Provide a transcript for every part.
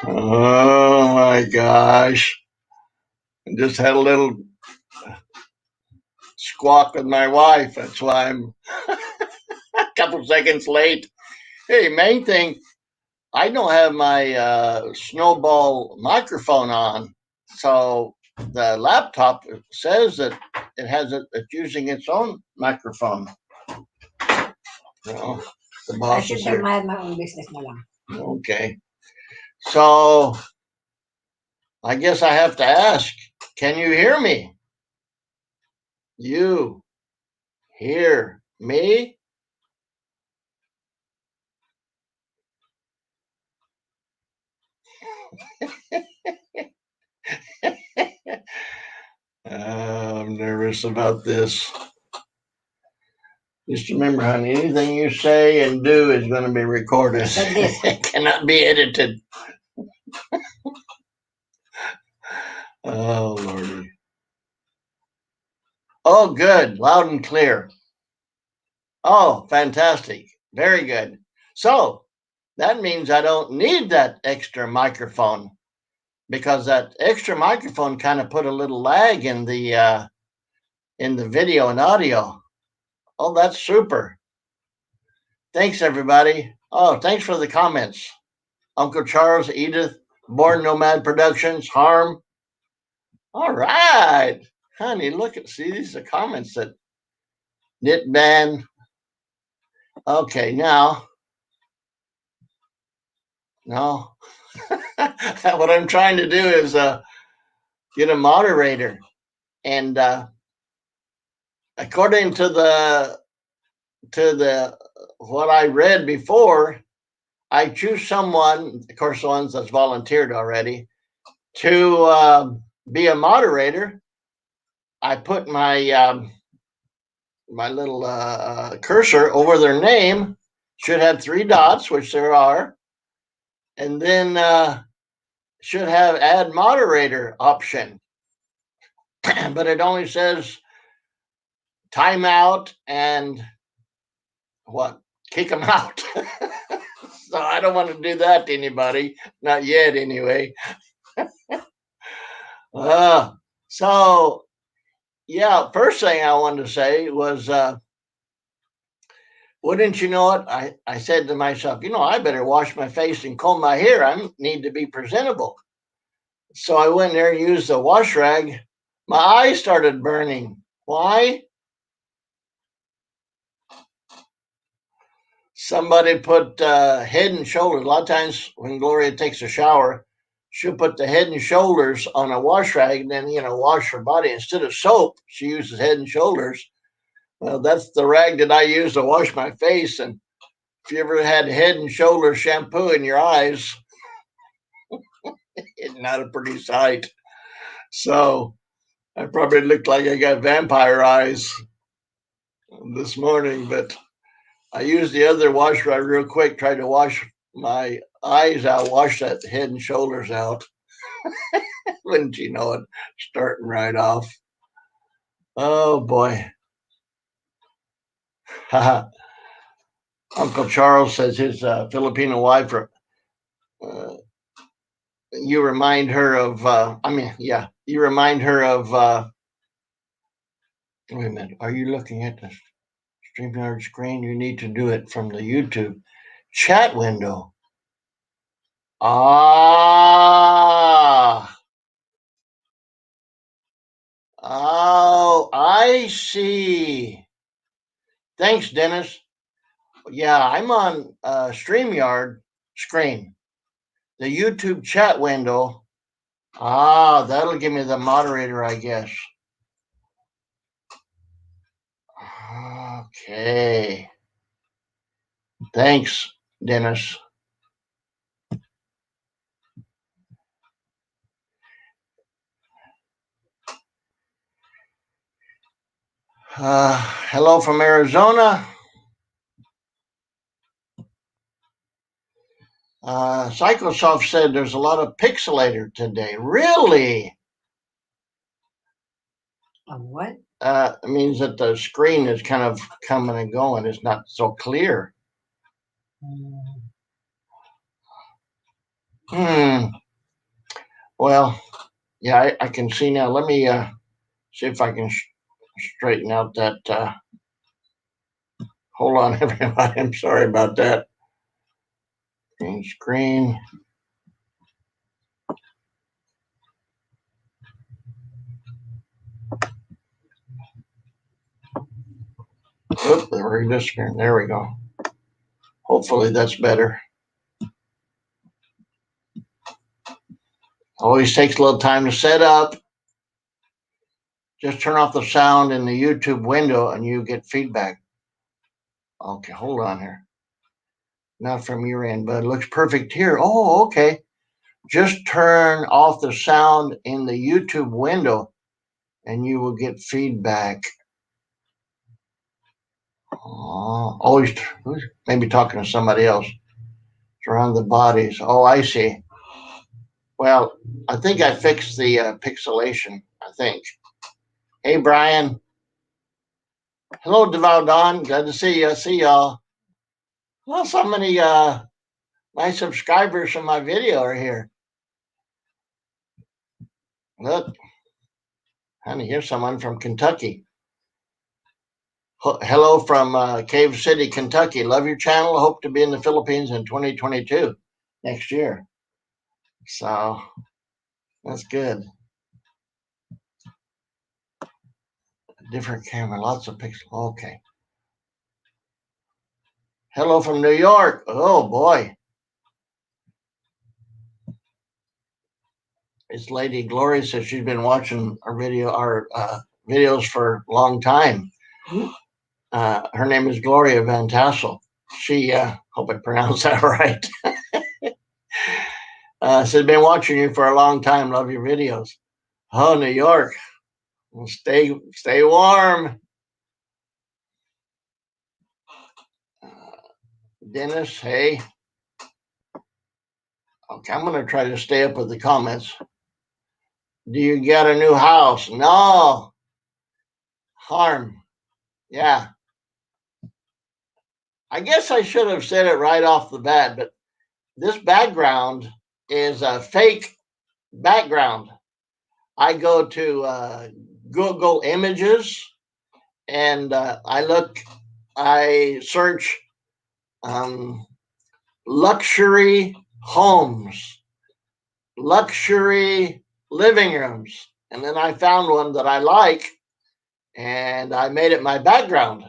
Oh my gosh. I just had a little squawk with my wife. That's why I'm a couple seconds late. Hey, main thing, I don't have my snowball microphone on. So the laptop says that it's using its own microphone. Well, the I boss should is have here. mind my own business na lang. Okay. So I guess I have to ask, can you hear me? You hear me? I'm nervous about this. Just remember, honey, anything you say and do is going to be recorded. Like this. It cannot be edited. Oh, Lordy. Oh, good. Loud and clear. Oh, fantastic. Very good. So that means I don't need that extra microphone because that extra microphone kind of put a little lag in the video and audio. Oh, that's super. Thanks, everybody. Oh, thanks for the comments. Uncle Charles, Edith, Born Nomad Productions, Harm. All right. Honey, look at, see, these are comments that Knit Band. Okay, now, no. What I'm trying to do is get a moderator. And according to the what I read before, I choose someone, of course, the ones that's volunteered already, to be a moderator. I put my little cursor over their name, should have three dots, which there are, and then should have add moderator option. But it only says timeout and what? Kick them out. So I don't want to do that to anybody, not yet anyway. So yeah, first thing I wanted to say was, wouldn't you know it? I said to myself, I better wash my face and comb my hair. I need to be presentable. So I went there and used the wash rag. My eyes started burning. Why? Somebody put head and shoulders. A lot of times when Gloria takes a shower, she'll put the head and shoulders on a wash rag and then, wash her body. Instead of soap, she uses head and shoulders. Well, that's the rag that I use to wash my face. And if you ever had head and shoulders shampoo in your eyes, it's not a pretty sight. So I probably looked like I got vampire eyes this morning, but I used the other wash rag real quick, tried to wash my eyes out, wash that head and shoulders out. Wouldn't you know it? Starting right off. Oh boy. Uncle Charles says his Filipino wife, you remind her of, you remind her of, wait a minute, are you looking at the StreamYard screen? You need to do it from the YouTube chat window. Ah. Oh, I see. Thanks, Dennis. Yeah, I'm on StreamYard screen. The YouTube chat window. Ah, that'll give me the moderator, I guess. Okay. Thanks, Dennis. Hello from Arizona. Psychosoft said there's a lot of pixelator today. Really? What? It means that the screen is kind of coming and going. It's not so clear. Well, yeah, I can see now. Let me see if I can straighten out that. Hold on, everybody. I'm sorry about that. Green screen. Oop, there we go. Hopefully that's better. Always takes a little time to set up. Just turn off the sound in the YouTube window and you get feedback. Okay, hold on here. Not from your end, but it looks perfect here. Oh, okay. Just turn off the sound in the YouTube window and you will get feedback. Oh, always maybe talking to somebody else. It's around the bodies. Oh, I see. Well, I think I fixed the pixelation. I think. Hey, Brian. Hello, Devout Don. Glad to see you. See y'all. Well, so many my subscribers from my video are here. Look, honey, here's someone from Kentucky. Hello from Cave City, Kentucky. Love your channel. Hope to be in the Philippines in 2022 next year. So that's good. Different camera, lots of pixels. Okay. Hello from New York. Oh boy. It's Lady Glory says she's been watching our videos for a long time. Her name is Gloria Van Tassel. She hope I pronounced that right. Says been watching you for a long time. Love your videos. Oh, New York. Well, stay warm. Dennis, hey. Okay, I'm gonna try to stay up with the comments. Do you get a new house? No. Harm. Yeah. I guess I should have said it right off the bat, but this background is a fake background. I go to Google Images and I search luxury homes, luxury living rooms, and then I found one that I like and I made it my background.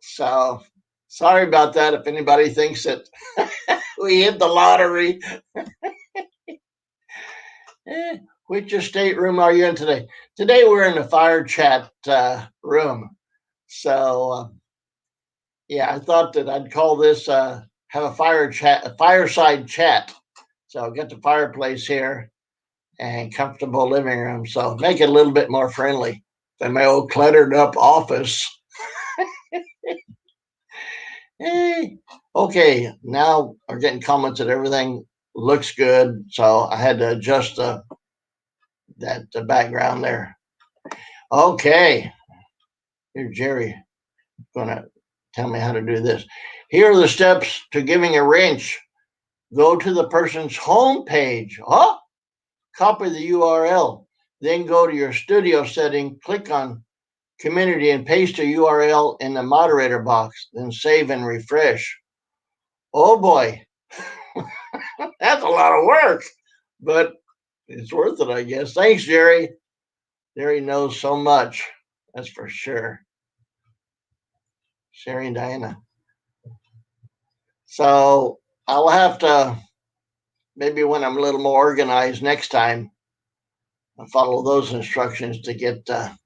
So sorry about that if anybody thinks that we hit the lottery. Which estate room are you in today? Today we're in the fire chat room. So yeah, I thought that I'd call this have a fireside chat. So get the fireplace here and comfortable living room. So make it a little bit more friendly than my old cluttered up office. Hey, okay, now we're getting comments that everything looks good. So I had to adjust that background there. Okay, here's Jerry gonna tell me how to do this. Here are the steps to giving a wrench. Go to the person's home page. Oh, copy the URL. Then go to your studio setting, click on community and paste a URL in the moderator box. Then save and refresh. Oh boy, that's a lot of work, but it's worth it, I guess. Thanks, Jerry. Jerry knows so much. That's for sure. Sherry and Diana. So I'll have to, maybe when I'm a little more organized next time, I'll follow those instructions to get a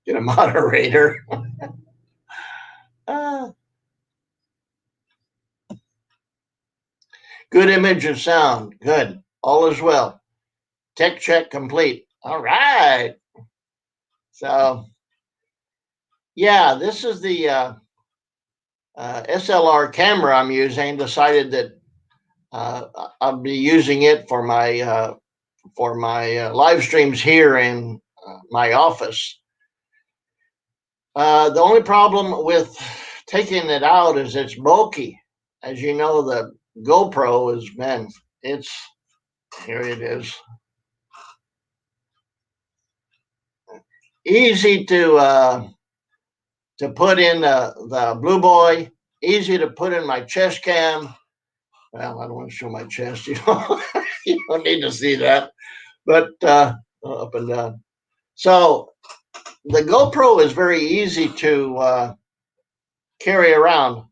moderator. Good image and sound. Good. All is well. Tech check complete. All right. So, yeah, this is the SLR camera I'm using. Decided that I'll be using it for my live streams here in my office. The only problem with taking it out is it's bulky. As you know, the GoPro has been It's here. It is easy to put in the Blue Boy. Easy to put in my chest cam. Well, I don't want to show my chest. You don't need to see that. But up and down. So the GoPro is very easy to carry around,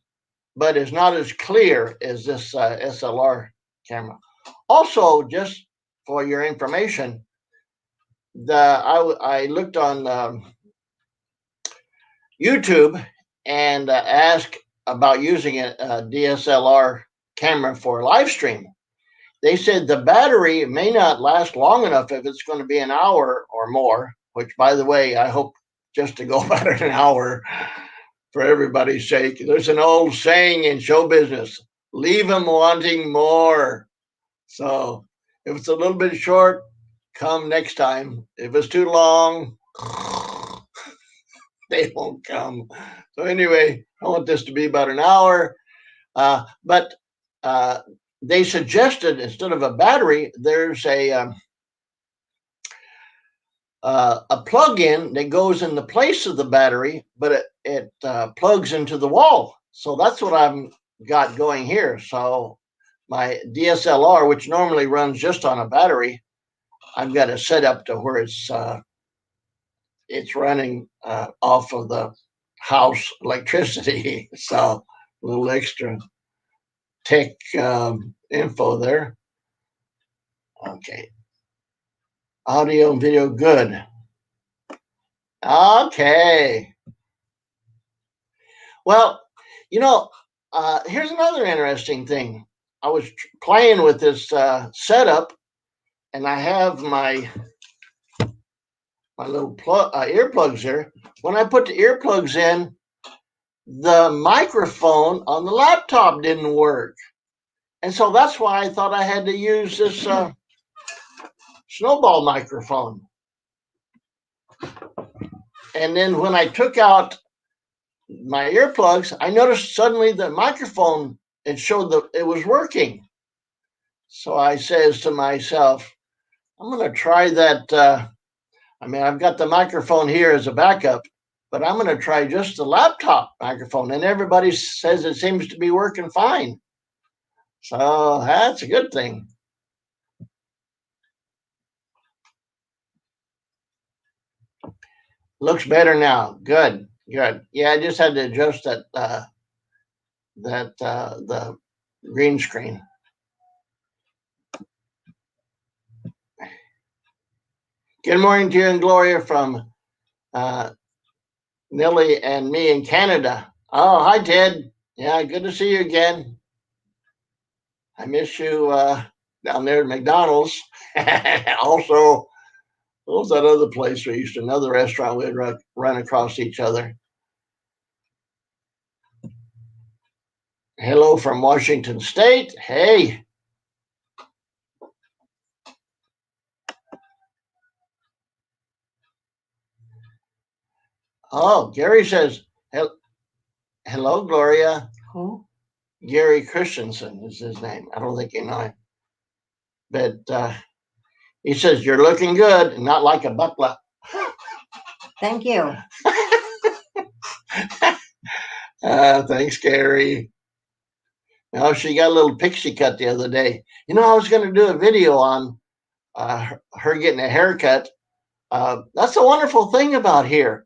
but is not as clear as this SLR camera. Also, just for your information, I looked on YouTube and asked about using a DSLR camera for live stream. They said the battery may not last long enough if it's going to be an hour or more, which, by the way, I hope just to go about an hour for everybody's sake. There's an old saying in show business, leave them wanting more. So if it's a little bit short, come next time. If it's too long, they won't come. So anyway, I want this to be about an hour. But they suggested instead of a battery, there's a plug-in that goes in the place of the battery, but it plugs into the wall. So that's what I've got going here. So my DSLR, which normally runs just on a battery, I've got it set up to where it's running off of the house electricity. So a little extra tech info there. Okay. Audio and video good. Okay. Well, here's another interesting thing. I was playing with this setup, and I have my little earplugs here. When I put the earplugs in, the microphone on the laptop didn't work, and so that's why I thought I had to use this snowball microphone. And then when I took out my earplugs, I noticed suddenly the microphone, it showed that it was working. So I says to myself, I'm going to try that. I've got the microphone here as a backup, but I'm going to try just the laptop microphone. And everybody says it seems to be working fine. So that's a good thing. Looks better now. Good. Good. Yeah, I just had to adjust the green screen. Good morning to you and Gloria from Millie and me in Canada. Oh, hi, Ted. Yeah, good to see you again. I miss you down there at McDonald's. Also, what was that other place we used to, another restaurant we'd run across each other? Hello from Washington State. Hey. Oh, Gary says, hello, Gloria. Who? Gary Christensen is his name. I don't think you know him. But he says, you're looking good, and not like a buckler. Thank you. Thanks, Gary. Now, she got a little pixie cut the other day. I was going to do a video on her getting a haircut. That's a wonderful thing about here.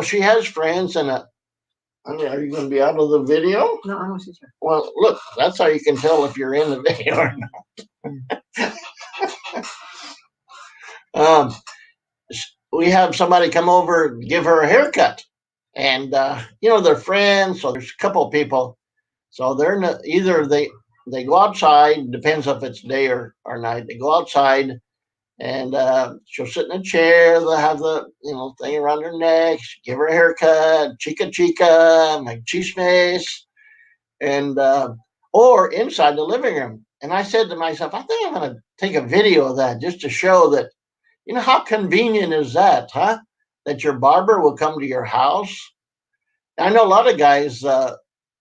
She has friends and are you going to be out of the video? No, I'm not sure. Well, look, that's how you can tell if you're in the video or not. We have somebody come over, give her a haircut. And, they're friends. So there's a couple of people. So they're either they go outside, depends if it's day or night. They go outside and she'll sit in a chair. They'll have the thing around her neck. Give her a haircut, chica chica, make chismes, and or inside the living room. And I said to myself, I think I'm going to take a video of that just to show that, how convenient is that, huh? That your barber will come to your house. I know a lot of guys.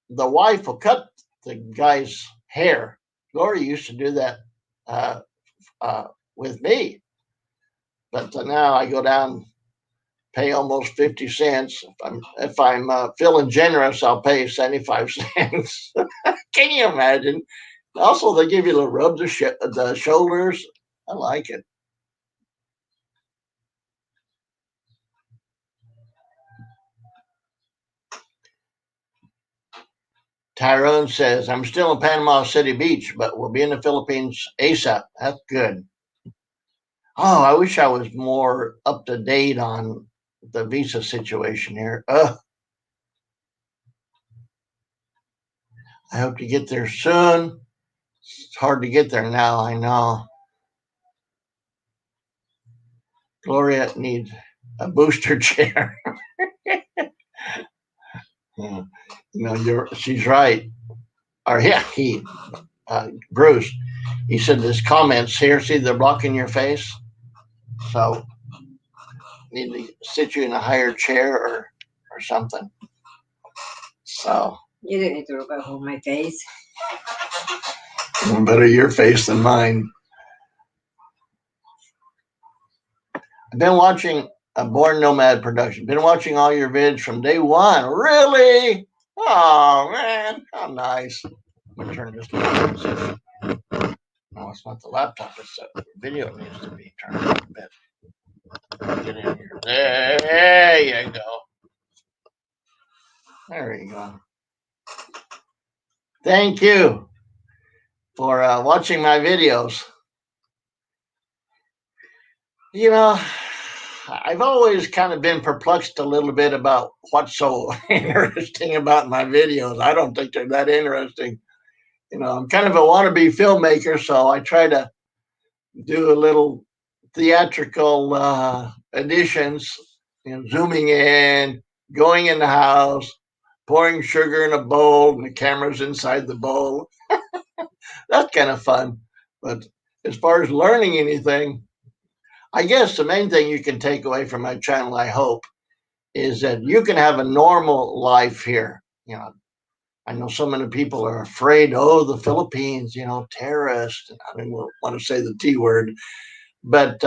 The wife will cut the guy's hair, Gloria used to do that uh, with me, but now I go down, pay almost 50 cents. If I'm feeling generous, I'll pay 75 cents. Can you imagine? Also, they give you a rub the shoulders. I like it. Tyrone says, I'm still in Panama City Beach, but we'll be in the Philippines ASAP. That's good. Oh, I wish I was more up to date on the visa situation here. I hope to get there soon. It's hard to get there now, I know. Gloria needs a booster chair. You know, she's right. Or yeah, Bruce, he said there's comments here. See, they're blocking your face. So need to sit you in a higher chair or something. So You didn't need to look at my face. better your face than mine. I've been watching a Born Nomad production. Been watching all your vids from day one. Really? Oh man, how nice. I'm gonna turn this down. No, it's not the laptop. It's the video needs to be turned up a bit. Get in here. There you go. There you go. Thank you for watching my videos. You know, I've always kind of been perplexed a little bit about what's so interesting about my videos. I don't think they're that interesting. I'm kind of a wannabe filmmaker, so I try to do a little theatrical additions, zooming in, going in the house, pouring sugar in a bowl, and the camera's inside the bowl. That's kind of fun. But as far as learning anything, I guess the main thing you can take away from my channel, I hope, is that you can have a normal life here. I know so many people are afraid, oh, the Philippines, terrorists. I don't want to say the T word, but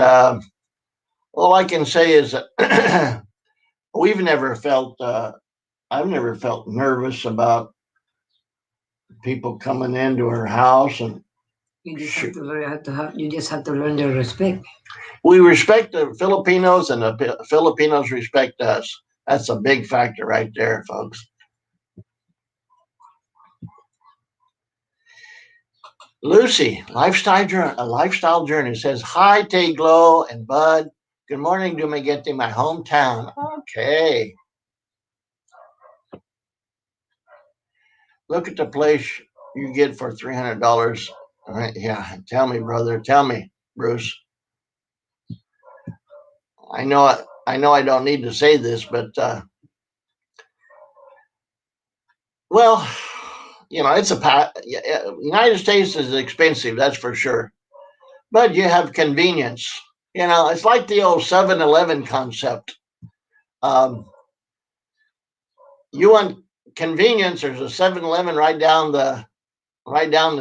all I can say is that we've never felt, I've never felt nervous about people coming into our house. And you just have to learn you just have to learn their respect. We respect the Filipinos, and the Filipinos respect us. That's a big factor right there, folks. Lucy, a lifestyle journey, says, hi, Glow and Bud. Good morning, Dumaguete, my hometown. Okay. Look at the place you get for $300. All right, yeah, tell me, brother. Tell me, Bruce. I know I don't need to say this, but well, it's United States is expensive, that's for sure. But you have convenience. It's like the old 7-Eleven concept. You want convenience? There's a 7-Eleven right down the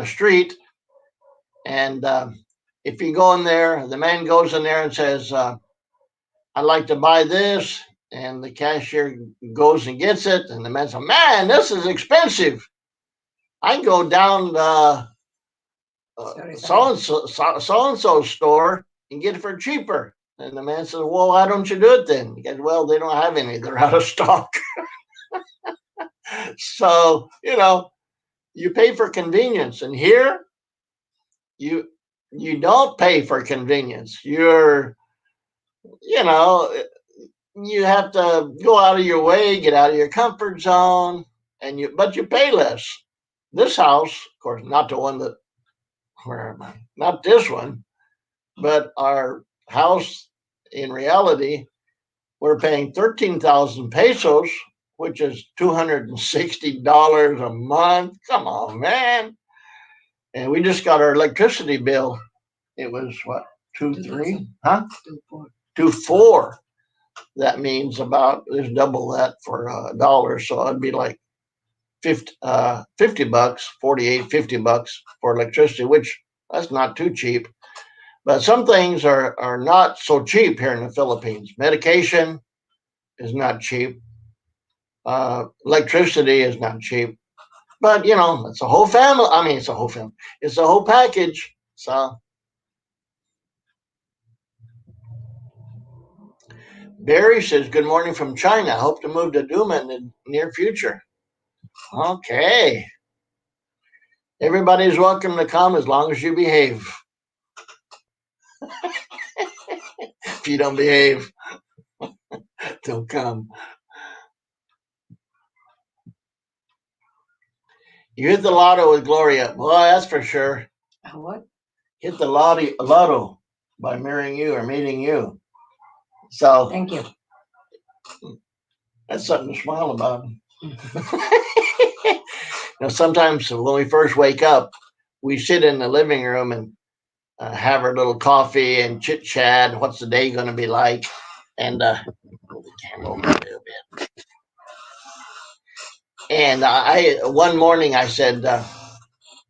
street, and if you go in there, the man goes in there and says, "I'd like to buy this," and the cashier goes and gets it, and the man says, "Man, this is expensive. I can go down so and so store and get it for cheaper." And the man says, "Well, why don't you do it then?" He goes, "Well, they don't have any. They're out of stock." So, you pay for convenience. And here, you don't pay for convenience. You know, you have to go out of your way, get out of your comfort zone, but you pay less. This house, of course, not the one that, where am I? Not this one, but our house in reality, we're paying 13,000 pesos, which is $260 a month. Come on, man. And we just got our electricity bill. It was what, 2.3? Huh? 2.4. That means about, there's double that for $1. So it'd be like 50 bucks, 48, 50 bucks for electricity, which that's not too cheap. But some things are not so cheap here in the Philippines. Medication is not cheap. Electricity is not cheap. But it's a whole family. I mean, it's a whole family. It's a whole package. So Barry says, "Good morning from China. Hope to move to Duma in the near future." Okay. Everybody's welcome to come as long as you behave. If you don't behave, don't come. You hit the lotto with Gloria. Boy, that's for sure. What? Hit the lotto by marrying you or meeting you. So Thank you. that's something to smile about. Sometimes when we first wake up, we sit in the living room and have our little coffee and chit chat. What's the day going to be like? And move the camera over a little bit. And I one morning I said, a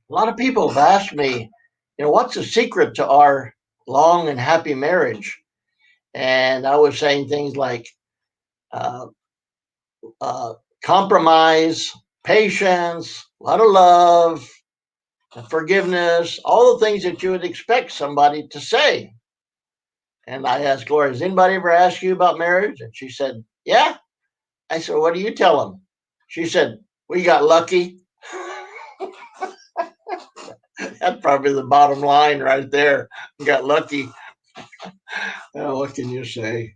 lot of people have asked me, what's the secret to our long and happy marriage? And I was saying things like uh, uh, compromise, patience, a lot of love, forgiveness, all the things that you would expect somebody to say. And I asked Gloria, has anybody ever asked you about marriage? And she said, yeah. I said, what do you tell them? She said, we got lucky. That's probably the bottom line right there. We got lucky. Oh, what can you say?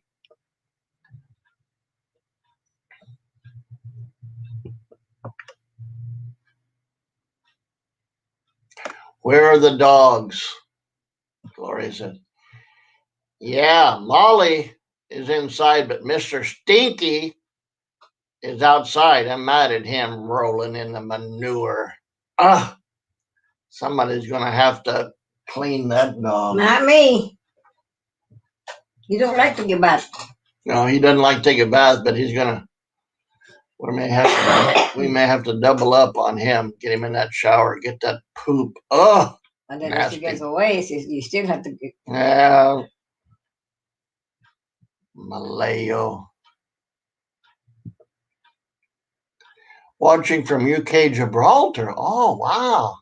Where are the dogs? Gloria said, yeah, Molly is inside, but Mr. Stinky is outside. I'm mad at him rolling in the manure. Ah, somebody's going to have to clean that dog. Not me. You don't like to get bath. No, he doesn't like to take a bath, but he's going to. We may have to double up on him, get him in that shower, get that poop. Oh, and then if he gets away, you still have to get. Yeah, Malayo. Watching from UK Gibraltar. Oh, wow.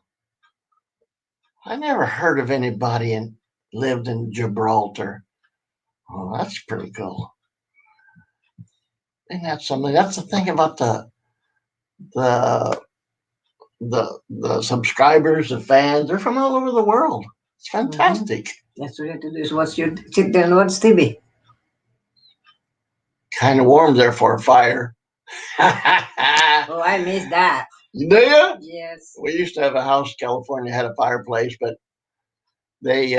I never heard of anybody lived in Gibraltar. Oh, that's pretty cool. Isn't that something? That's the thing about the the subscribers, the fans. They're from all over the world. It's fantastic. Mm-hmm. That's what you have to do. Is watch your sit there and watch TV. Kind of warm there for a fire. Oh, I miss that. Do you? Yes. We used to have a house in California had a fireplace, but they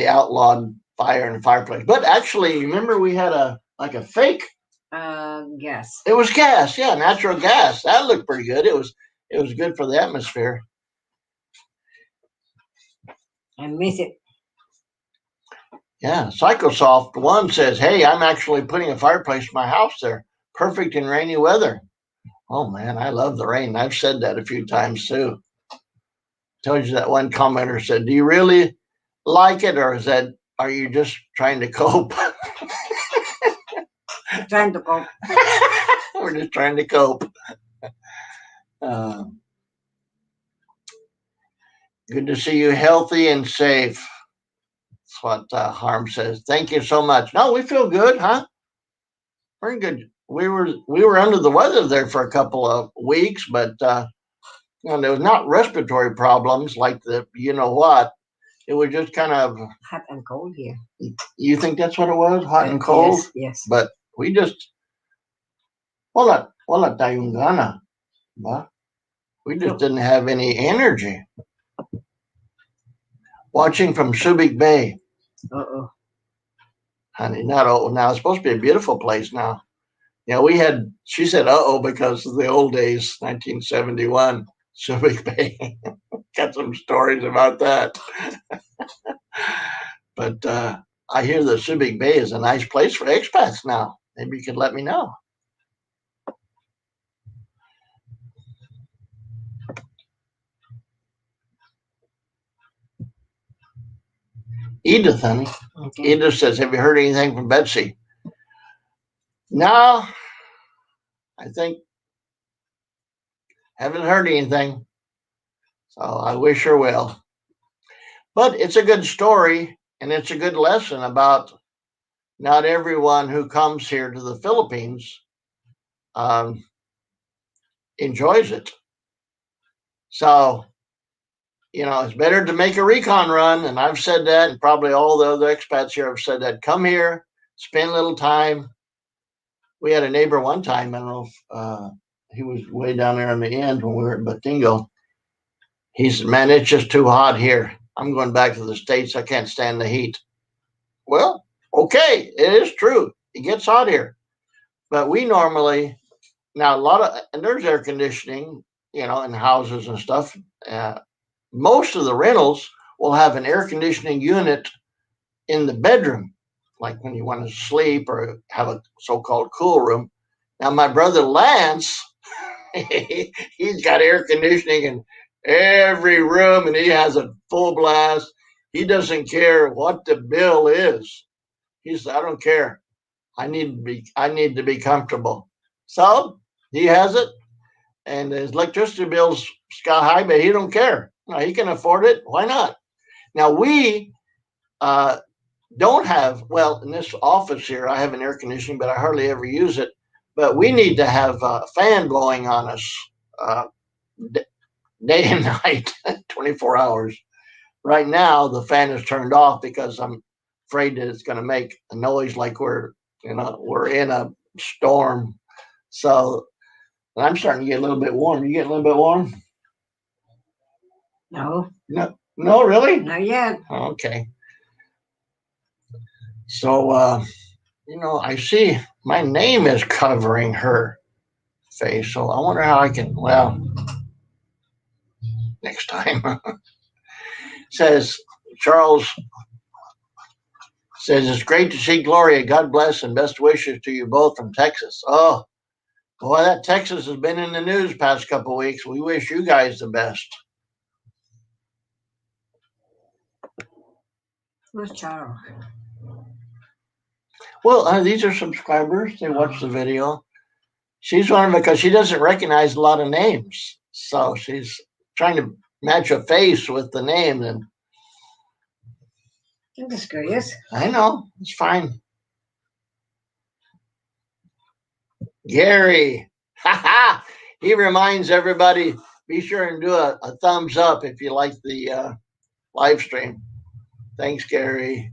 outlawed fire in the fireplace. But actually, remember we had a fake. Gas. It was gas, yeah, natural gas. That looked pretty good. It was good for the atmosphere. I miss it. Yeah, Psychosoft One says, "Hey, I'm actually putting a fireplace in my house there. Perfect in rainy weather." Oh man, I love the rain. I've said that a few times too. Told you that one commenter said, "Do you really like it, or are you just trying to cope?" Trying to cope. We're just trying to cope. Good to see you healthy and safe. That's what Harm says. Thank you so much. No, we feel good, huh? We're good. We were under the weather there for a couple of weeks, but there was not respiratory problems like the what. It was just kind of hot and cold here. You think that's what it was? Hot and cold? Yes. But we just wala tayong gana. We just didn't have any energy. Watching from Subic Bay. Uh-oh. Honey, not now it's supposed to be a beautiful place now. Yeah, she said uh-oh because of the old days, 1971, Subic Bay. Got some stories about that. But I hear the Subic Bay is a nice place for expats now. Maybe you could let me know. Edith, honey. Okay. Edith says, "Have you heard anything from Betsy?" No, I think haven't heard anything. So I wish her well. But it's a good story and it's a good lesson about not everyone who comes here to the Philippines um, enjoys it. So, it's better to make a recon run. And I've said that, and probably all the other expats here have said that. Come here, spend a little time. We had a neighbor one time, I don't know if he was way down there on the end when we were at Batingo. He said, "Man, it's just too hot here. I'm going back to the States. I can't stand the heat." Well, okay, it is true. It gets hot here. But we normally, now a lot of, and there's air conditioning, in houses and stuff. Uh, Most of the rentals will have an air conditioning unit in the bedroom, like when you want to sleep or have a so called cool room. Now, my brother Lance, he's got air conditioning in every room and he has a full blast. He doesn't care what the bill is. He says, "I don't care. I need to be comfortable." So he has it, and his electricity bill's sky high, but he don't care. He can afford it. Why not? Now we uh, don't have, well, in this office here, I have an air conditioning, but I hardly ever use it. But we need to have a fan blowing on us uh, day and night, 24 hours. Right now, the fan is turned off because I'm afraid that it's going to make a noise like we're in a storm. So I'm starting to get a little bit warm. You get a little bit warm? No, No, no, really? not yet. Okay. So, I see my name is covering her face. So I wonder how I can, well, next time. Says, Charles says, "It's great to see Gloria. God bless and best wishes to you both from Texas." Oh, boy, that Texas has been in the news past couple of weeks. We wish you guys the best. Who's Charles? Well, these are subscribers. They watch the video. She's one of them because she doesn't recognize a lot of names. So she's trying to match a face with the name. And I'm just curious. I know, it's fine. Gary, he reminds everybody, be sure and do a thumbs up if you like the live stream. Thanks, Gary.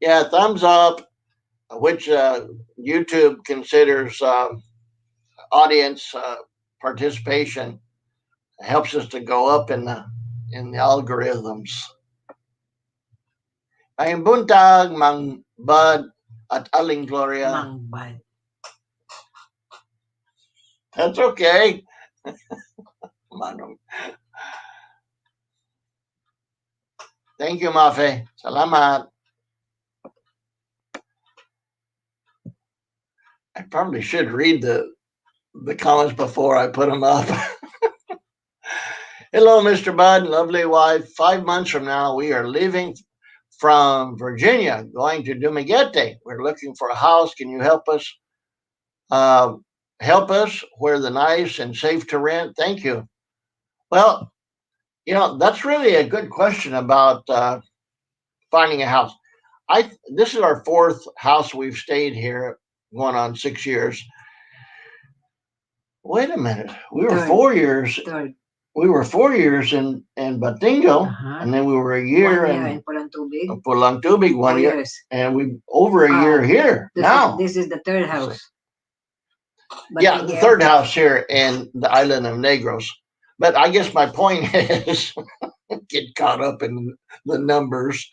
Yeah, thumbs up, which YouTube considers audience participation, helps us to go up in the algorithms. Ayun buntag, Mang Bud at Aling Gloria. Mang Bad. That's okay. Manong. Thank you, Mafe. Salamat. I probably should read the comments before I put them up. Hello, Mr. Bud, lovely wife. 5 months from now, we are leaving from Virginia, going to Dumaguete. We're looking for a house. Can you help us? Uh, Help us where the nice and safe to rent. Thank you. Well, that's really a good question about finding a house. This is our fourth house we've stayed here, going on 6 years. Wait a minute, we were Third. 4 years. Third. We were 4 years in Batingo, and then we were a year 1 year in in Pulang Tubig. Pulang Tubig, 1 year, years. and we over a year here now. This is the third house. But Yeah, the third house here in the island of Negros. But I guess my point is, get caught up in the numbers.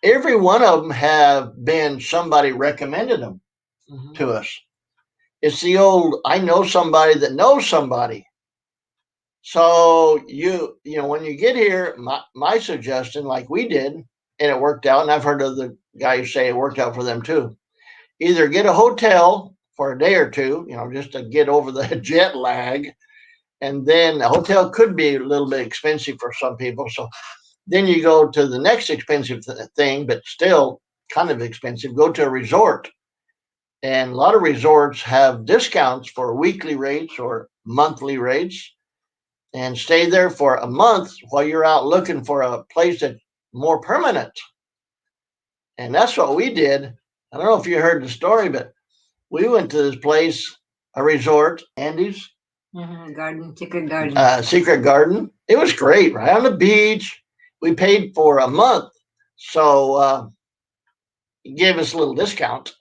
Every one of them have been somebody recommended them to us. It's the old, I know somebody that knows somebody. So when you get here, my suggestion, like we did, and it worked out, and I've heard other guys say it worked out for them too. Either get a hotel for a day or two, just to get over the jet lag, and then a hotel could be a little bit expensive for some people. So Then you go to the next expensive thing, but still kind of expensive. Go to a resort, and a lot of resorts have discounts for weekly rates or monthly rates, and stay there for a month while you're out looking for a place that's more permanent. And that's what we did. I don't know if you heard the story, but we went to this place, a resort, Andy's Garden, chicken garden. Secret Garden. It was great, right on the beach. We paid for a month, so he gave us a little discount.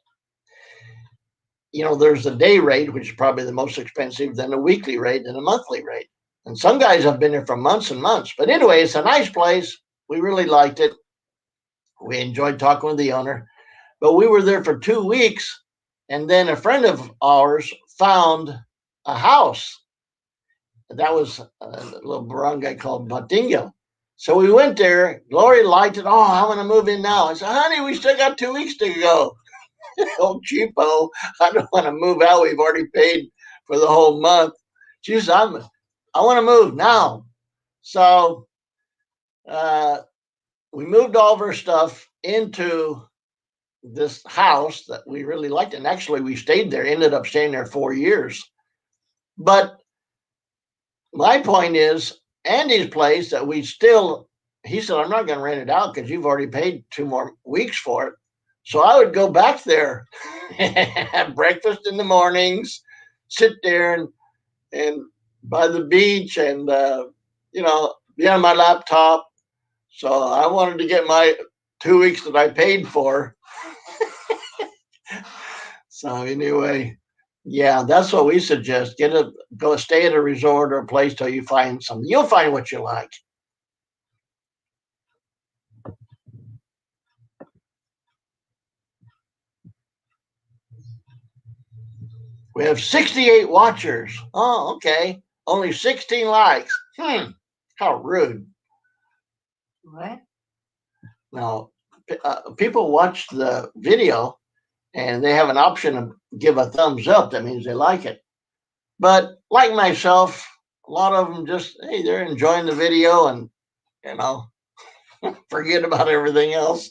There's a day rate, which is probably the most expensive, then a weekly rate and a monthly rate. And some guys have been there for months and months. But anyway, it's a nice place. We really liked it. We enjoyed talking with the owner. But we were there for 2 weeks. And then a friend of ours found a house. That was a little barangay called Batingo. So we went there. Glory liked it. Oh, I want to move in now. I said, honey, we still got 2 weeks to go. Oh, cheapo. I don't want to move out. We've already paid for the whole month. She said, I want to move now. So we moved all of our stuff into this house that we really liked. And actually, we stayed there, ended up staying there 4 years. But my point is, Andy's place that he said, I'm not going to rent it out because you've already paid 2 more weeks for it. So I would go back there, have breakfast in the mornings, sit there and by the beach and, be on my laptop. So I wanted to get my 2 weeks that I paid for. So anyway, yeah, that's what we suggest. Go stay at a resort or a place till you find something. You'll find what you like. We have 68 watchers. Oh, okay. Only 16 likes. How rude. What? Now, people watch the video and they have an option to give a thumbs up. That means they like it. But like myself, a lot of them just, hey, they're enjoying the video and, forget about everything else.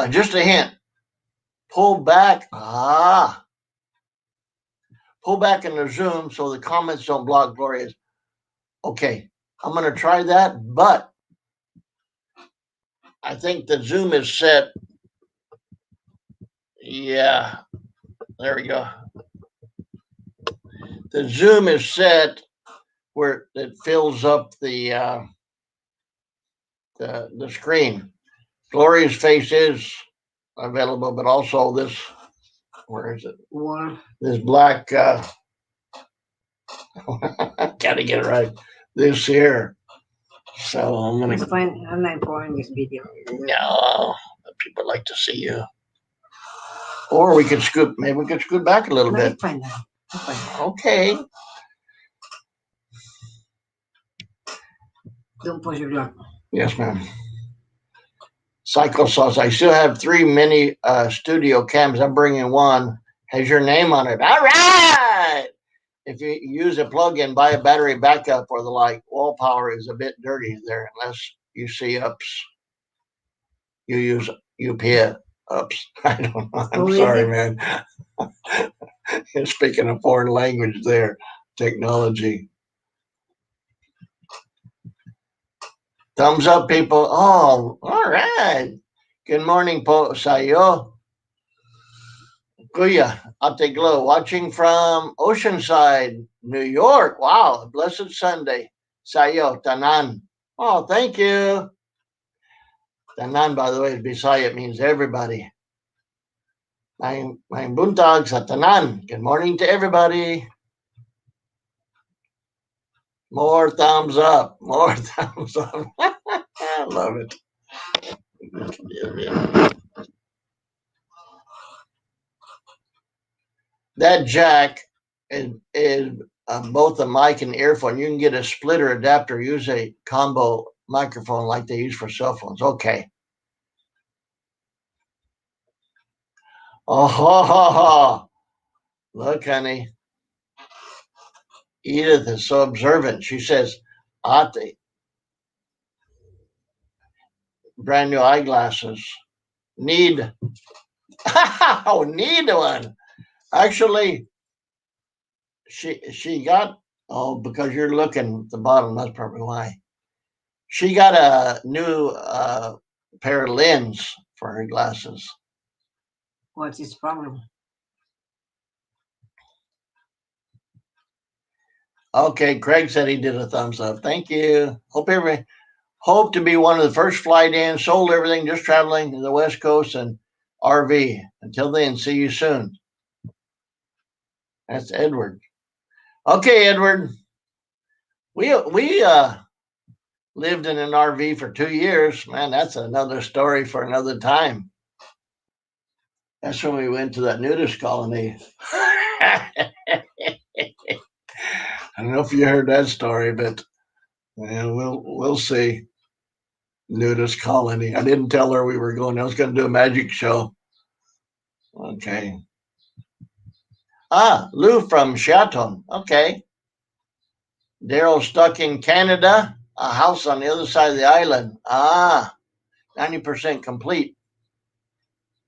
Just a hint. Pull back. Pull back in the Zoom so the comments don't block Gloria's. Okay, I'm going to try that, but I think the Zoom is set. Yeah, there we go. The Zoom is set where it fills up the screen. Gloria's face is available, but also this. Where is it? Wall. This black. Gotta get it right. This here. So I'm gonna. I'm not pouring this video. No, people like to see you. Or we could scoot. Maybe we could scoot back a little bit. Fine. Okay. Don't push your luck. Yes, ma'am. Cycle Sauce. I still have 3 mini studio cams. I'm bringing one. Has your name on it. All right. If you use a plug-in, buy a battery backup or the like. Wall power is a bit dirty there unless you see ups. You use UPS ups. I don't know. I'm sorry, man. Speaking a foreign language there. Technology. Thumbs up, people. Oh, all right. Good morning, Po Sayo. Kuya, Ate Glow, watching from Oceanside, New York. Wow, blessed Sunday. Sayo, Tanan. Oh, thank you. Tanan, by the way, is Bisaya. It means everybody. My buntag sa Tanan. Good morning to everybody. More thumbs up. More thumbs up. I love it. That jack is both a mic and earphone. You can get a splitter adapter, use a combo microphone like they use for cell phones. Okay. Oh, look, honey. Edith is so observant. She says, Ate, brand new eyeglasses. Need. Oh, need one. Actually, she got, oh, because you're looking at the bottom, that's probably why. She got a new pair of lens for her glasses. What's his problem? Okay, Craig said he did a thumbs up. Thank you. Hope to be one of the first flight in. Sold everything, just traveling to the West Coast and RV. Until then, see you soon. That's Edward. Okay, Edward. We lived in an RV for 2 years. Man, that's another story for another time. That's when we went to that nudist colony. I don't know if you heard that story, but we'll see. Nudist colony. I didn't tell her we were going. I was going to do a magic show. Okay. Ah, Lou from Chaton. Okay. Daryl stuck in Canada. A house on the other side of the island. Ah, 90% complete.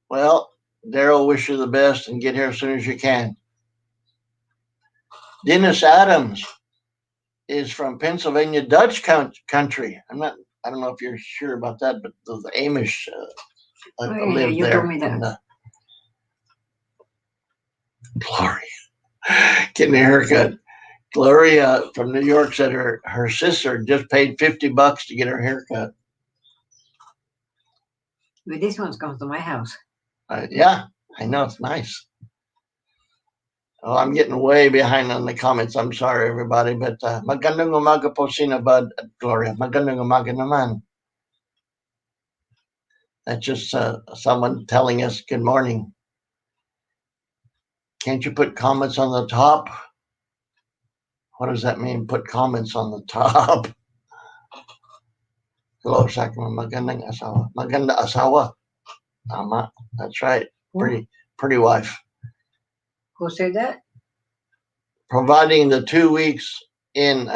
Well, Daryl, wish you the best and get here as soon as you can. Dennis Adams is from Pennsylvania Dutch country. I don't know if you're sure about that, but the Amish live you there. told me that. Gloria getting a haircut. Gloria from New York said her sister just paid $50 to get her haircut. But this one comes to my house. Yeah, I know, it's nice. Oh, I'm getting way behind on the comments. I'm sorry, everybody, but magandang umaga po Sinabad at Gloria. Magandang umaga naman. That's just someone telling us good morning. Can't you put comments on the top? What does that mean? Put comments on the top. Hello, Sakma. Magandang asawa. Maganda asawa. Tama. That's right. Pretty wife. Who said that? Providing the 2 weeks in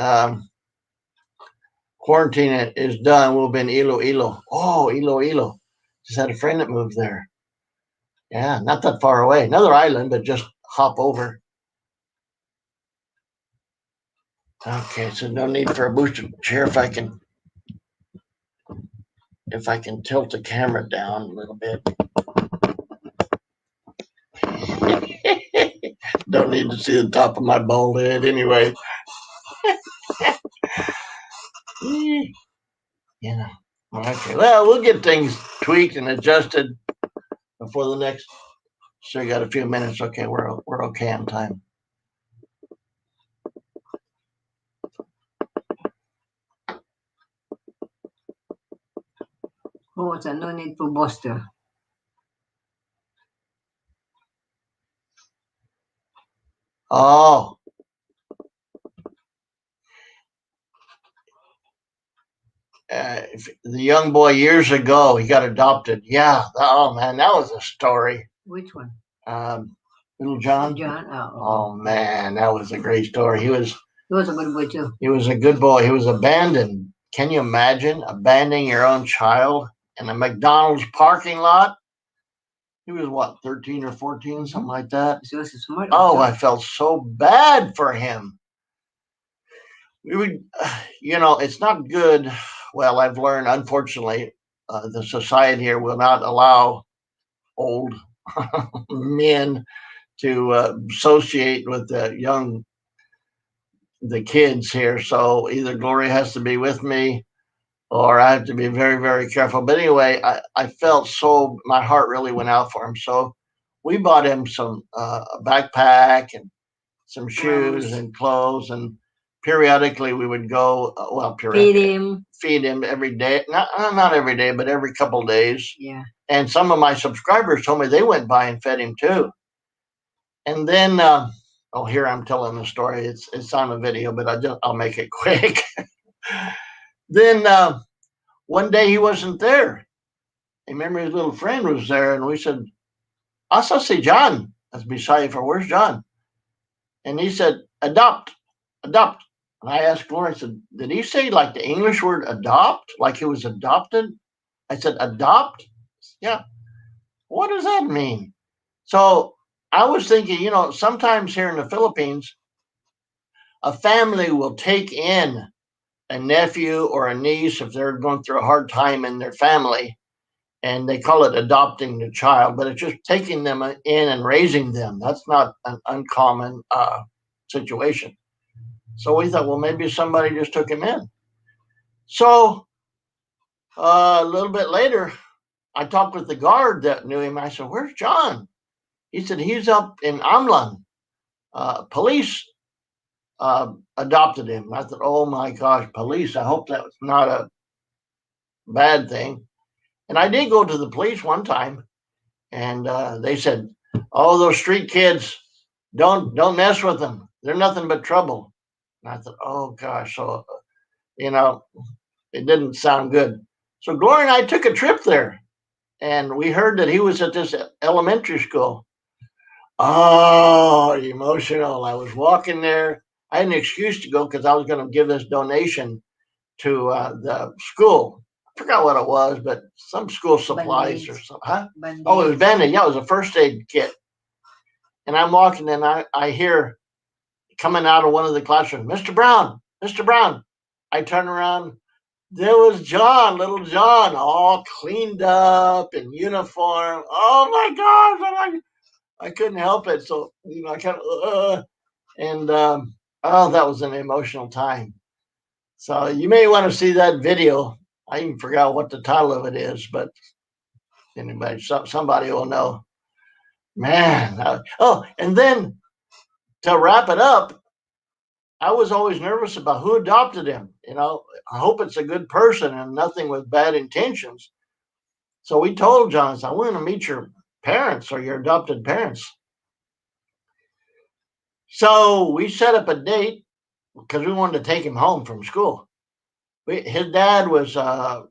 quarantine is done, we'll be in Iloilo. Oh, Iloilo. Just had a friend that moved there. Yeah, not that far away. Another island, but just hop over. Okay, so no need for a booster chair if I can tilt the camera down a little bit. Don't need to see the top of my bald head anyway. Yeah. Okay. Well, we'll get things tweaked and adjusted before the next. So you got a few minutes. Okay, we're okay on time. Oh, it's a no need for Buster. Oh. The young boy years ago, he got adopted. Yeah. Oh man, that was a story. Which one? Little John. John. Oh man, that was a great story. He was a good boy too. He was a good boy. He was abandoned. Can you imagine abandoning your own child in a McDonald's parking lot? He was what, 13 or 14, something like that. So this is smart. Oh, I felt so bad for him. We would, it's not good. Well, I've learned, unfortunately, the society here will not allow old men to associate with the kids here. So either Gloria has to be with me or I have to be very, very careful. But anyway, I felt my heart really went out for him. So we bought him some a backpack and some shoes and clothes, and periodically we would go. Feed him every day. Not every day, but every couple of days. Yeah. And some of my subscribers told me they went by and fed him too. And then, here I'm telling the story. It's on a video, but I'll make it quick. Then one day he wasn't there. I remember his little friend was there, and we said, "Asa si John." That's Bisaya for where's John? And he said, "Adopt." Adopt. And I asked Gloria, I said, did he say like the English word adopt? Like he was adopted? I said, adopt? Yeah. What does that mean? So I was thinking, sometimes here in the Philippines, a family will take in a nephew or a niece if they're going through a hard time in their family, and they call it adopting the child, but it's just taking them in and raising them. That's not an uncommon situation. So we thought, well, maybe somebody just took him in. So a little bit later, I talked with the guard that knew him. I said, "Where's John?" He said, "He's up in Amlan. Police adopted him." I thought, "Oh my gosh, police! I hope that was not a bad thing." And I did go to the police one time, and they said, "Oh, those street kids, don't mess with them. They're nothing but trouble." And I thought, "Oh gosh," so you know, it didn't sound good. So Gloria and I took a trip there, and we heard that he was at this elementary school. Oh, emotional! I was walking there. I had an excuse to go because I was going to give this donation to the school. I forgot what it was, but some school supplies or Band-aids. something. Huh? Oh, it was Band-aids. Band-Aid. Yeah, it was a first aid kit. And I'm walking and I hear coming out of one of the classrooms, Mr. Brown, Mr. Brown. I turn around. There was John, little John, all cleaned up in uniform. Oh my gosh. I couldn't help it. So, I kind of, and oh, that was an emotional time. So you may want to see that video. I even forgot what the title of it is, but somebody will know. Man. Oh, and then to wrap it up, I was always nervous about who adopted him. I hope it's a good person and nothing with bad intentions. So we told John, I want to meet your parents or your adopted parents. So we set up a date because we wanted to take him home from school. His dad was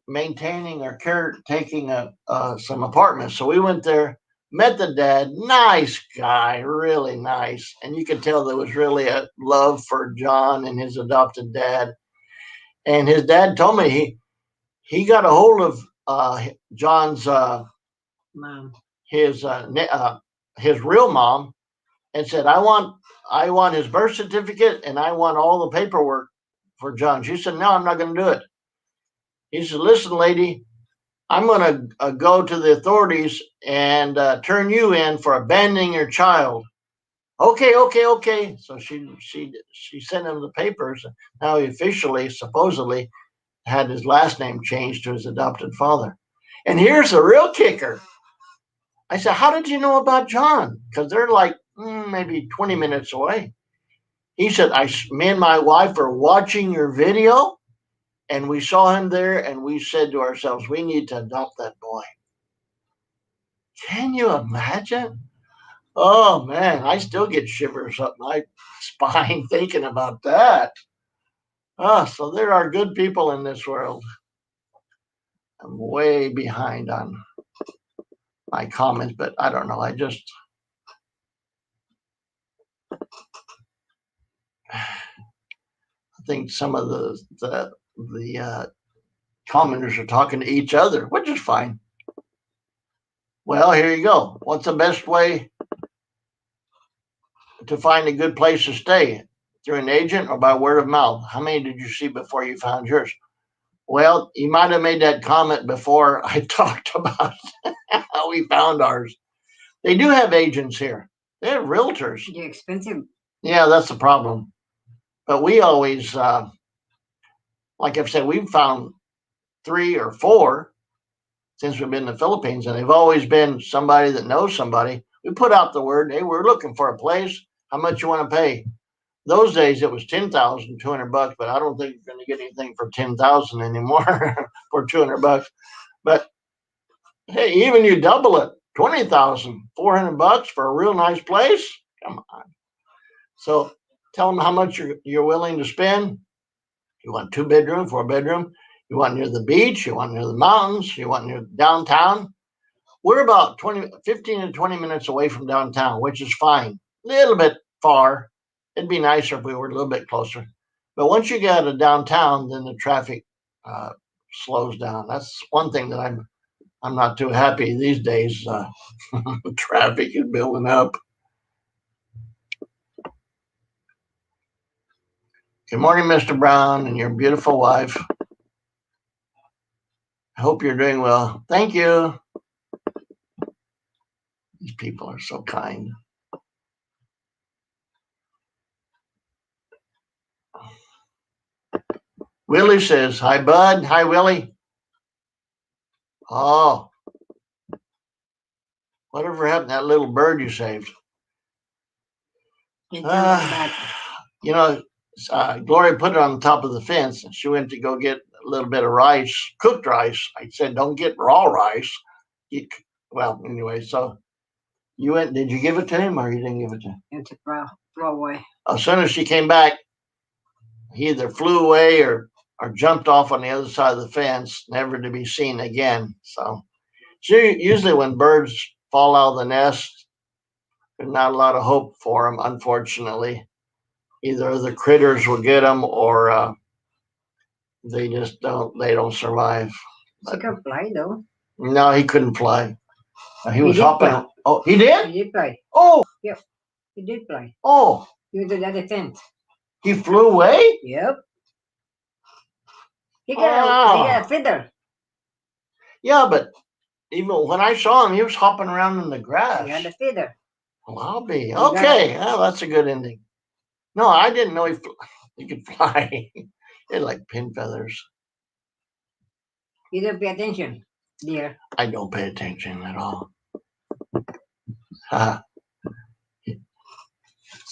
maintaining or caretaking some apartments. So we went there, met the dad, nice guy, really nice. And you could tell there was really a love for John and his adopted dad. And his dad told me he got a hold of John's Mom. his real mom and said, I want his birth certificate and I want all the paperwork for John. She said, no, I'm not going to do it. He said, listen, lady, I'm going to go to the authorities and turn you in for abandoning your child. Okay, okay, okay. So she sent him the papers. Now he officially, supposedly, had his last name changed to his adopted father. And here's the real kicker. I said, how did you know about John? Because they're like maybe 20 minutes away. He said, me and my wife are watching your video and we saw him there and we said to ourselves, we need to adopt that boy. Can you imagine? Oh man, I still get shivers up my spine thinking about that. So there are good people in this world. I'm way behind on my comments, but I don't know. I think some of the commenters are talking to each other, which is fine. Well, here you go. What's the best way to find a good place to stay? Through an agent or by word of mouth? How many did you see before you found yours? Well, you might have made that comment before I talked about how we found ours. They do have agents here. They have realtors. They're expensive. Yeah, that's the problem. But we always, like I've said, we've found 3 or 4 since we've been in the Philippines, and they've always been somebody that knows somebody. We put out the word, hey, we're looking for a place. How much you want to pay? Those days it was $10,200, but I don't think you're going to get anything for 10,000 anymore for $200. But hey, even you double it, 20,400 for a real nice place. Come on. So tell them how much you're willing to spend. You want 2 bedroom, 4 bedroom. You want near the beach. You want near the mountains. You want near downtown. We're about 15 to 20 minutes away from downtown, which is fine. A little bit far It'd be nicer if we were a little bit closer. But once you get out of downtown, then the traffic uh, slows down. That's one thing that I'm not too happy these days. Traffic is building up. Good morning, Mr. Brown, and your beautiful wife. I hope you're doing well. Thank you. These people are so kind. Willie says, hi, bud. Hi, Willie. Oh, whatever happened to that little bird you saved? Uh, you know, Gloria put it on the top of the fence, and she went to go get a little bit of rice, cooked rice. I said, don't get raw rice. You, well, anyway, so you went. Did you give it to him, or you didn't give it to him? It's a throw away. As soon as she came back, he either flew away or jumped off on the other side of the fence, never to be seen again. So, usually when birds fall out of the nest, there's not a lot of hope for them, unfortunately. Either the critters will get them, or they just don't survive. He can fly though. No, he couldn't fly. He was did hopping. fly. Oh, he did. He did fly. Oh, Yep, he did fly. oh, He was at the tent. he flew away. Yep. He Oh. got a feather. Yeah, but even when I saw him, he was hopping around in the grass. He had a feather. Well, I'll be okay. Well, that's a good ending. No, I didn't know he could fly. He had like pin feathers. You don't pay attention, dear. I don't pay attention at all.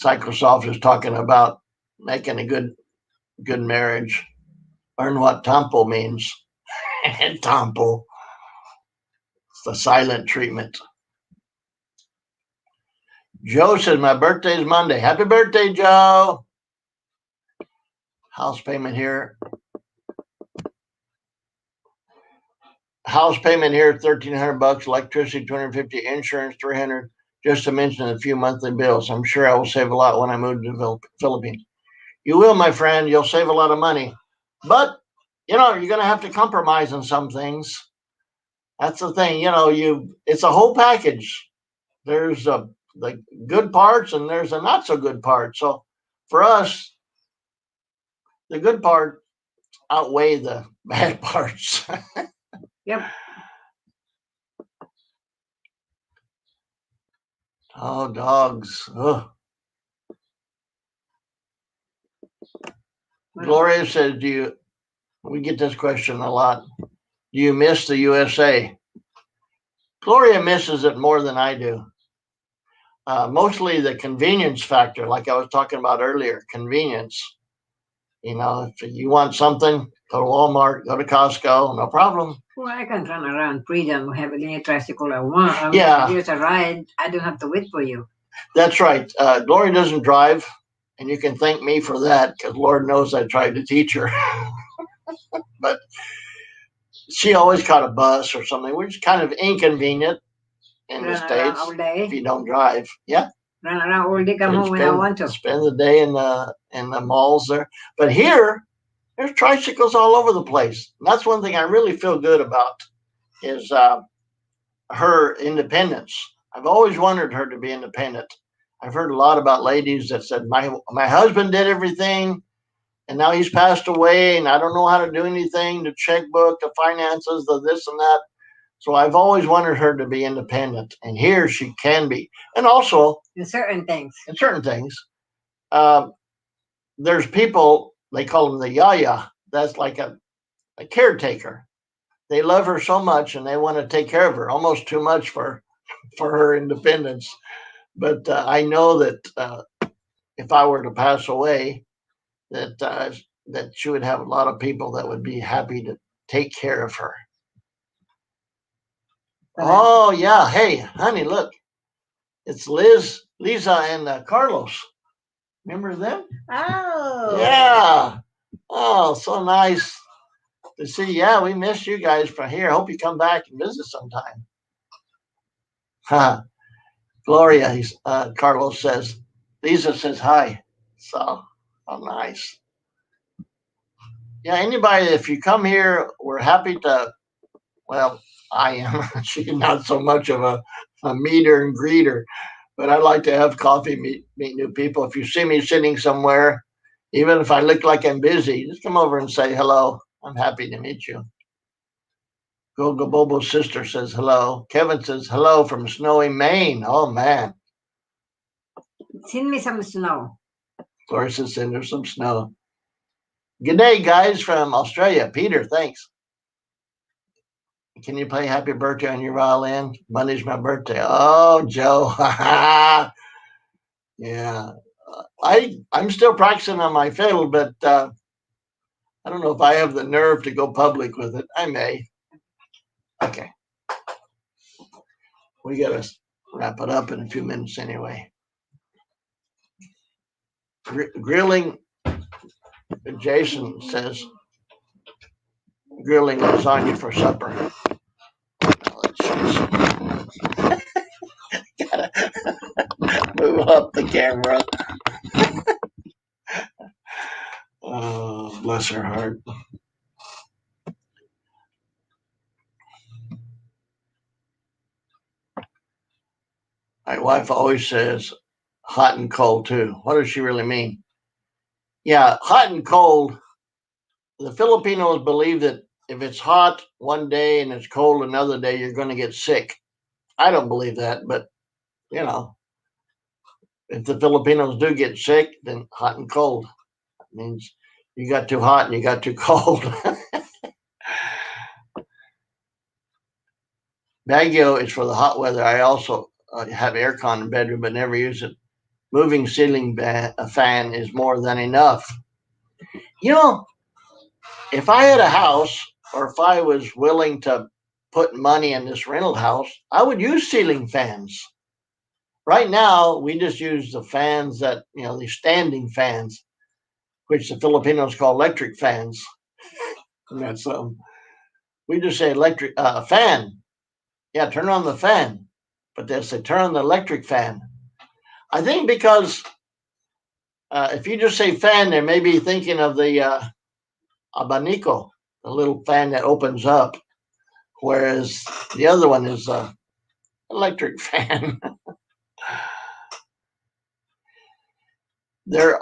Psychosoft is talking about making a good marriage. Learn what tampo means. Tampo. It's the silent treatment. Joe says my birthday is Monday. Happy birthday, Joe. House payment here. House payment here, $1,300. Electricity, $250. Insurance, $300. Just to mention a few monthly bills. I'm sure I will save a lot when I move to the Philippines. You will, my friend. You'll save a lot of money. But, you're going to have to compromise on some things. That's the thing. It's a whole package. There's the good parts and there's a not so good part. So for us, the good part outweigh the bad parts. Yep. Oh, dogs. Ugh. Gloria says, we get this question a lot. Do you miss the USA? Gloria misses it more than I do. Mostly the convenience factor, like I was talking about earlier, convenience. If you want something, go to Walmart, go to Costco, no problem. Well, I can run around freedom, have any tricycle I want. Yeah. Here's a ride. I don't have to wait for you. That's right. Gloria doesn't drive, and you can thank me for that because Lord knows I tried to teach her. But she always caught a bus or something, which is kind of inconvenient in the States if you don't drive. Yeah. Run around all day, come home when I want to. Spend the day in the malls there. But here, there's tricycles all over the place. And that's one thing I really feel good about is her independence. I've always wanted her to be independent. I've heard a lot about ladies that said, my husband did everything, and now he's passed away, and I don't know how to do anything, the checkbook, the finances, the this and that. So I've always wanted her to be independent, and here she can be. And also, in certain things. There's people, they call them the yaya, that's like a caretaker. They love her so much, and they want to take care of her, almost too much for her independence. But I know that if I were to pass away, that she would have a lot of people that would be happy to take care of her. Oh, yeah. Hey, honey, look. It's Lisa, and Carlos. Remember them? Oh. Yeah. Oh, so nice to see. Yeah, we miss you guys from here. I hope you come back and visit sometime. Gloria, Carlos says. Lisa says hi. So, oh, nice. Yeah, anybody, if you come here, we're happy to. Well, I am. She's not so much of a meter and greeter, but I like to have coffee, meet new people. If you see me sitting somewhere, even if I look like I'm busy, just come over and say hello. I'm happy to meet you. Gogo Bobo's sister says hello. Kevin says hello from snowy Maine. Oh, man. Send me some snow. Gloria says send her some snow. Good day, guys from Australia. Peter, thanks. Can you play Happy Birthday on your violin? Monday's my birthday. Oh, Joe. Yeah. I'm still practicing on my fiddle, but I don't know if I have the nerve to go public with it. I may. Okay. We got to wrap it up in a few minutes anyway. Grilling, Jason says, grilling lasagna for supper. Gotta move up the camera. Oh, bless her heart. My wife always says hot and cold too. What does she really mean? Yeah, hot and cold. The Filipinos believe that if it's hot one day and it's cold another day, you're going to get sick. I don't believe that, but you know, if the Filipinos do get sick, then hot and cold. That means you got too hot and you got too cold. Baguio is for the hot weather. I also have aircon in bedroom, but never use it. Moving ceiling fan is more than enough. You know, if I had a house or if I was willing to put money in this rental house, I would use ceiling fans. Right now, we just use the fans that, these standing fans, which the Filipinos call electric fans. And that's we just say electric fan. Yeah, turn on the fan. But they say turn on the electric fan. I think because if you just say fan, they may be thinking of the abanico, the little fan that opens up, whereas the other one is electric fan. there,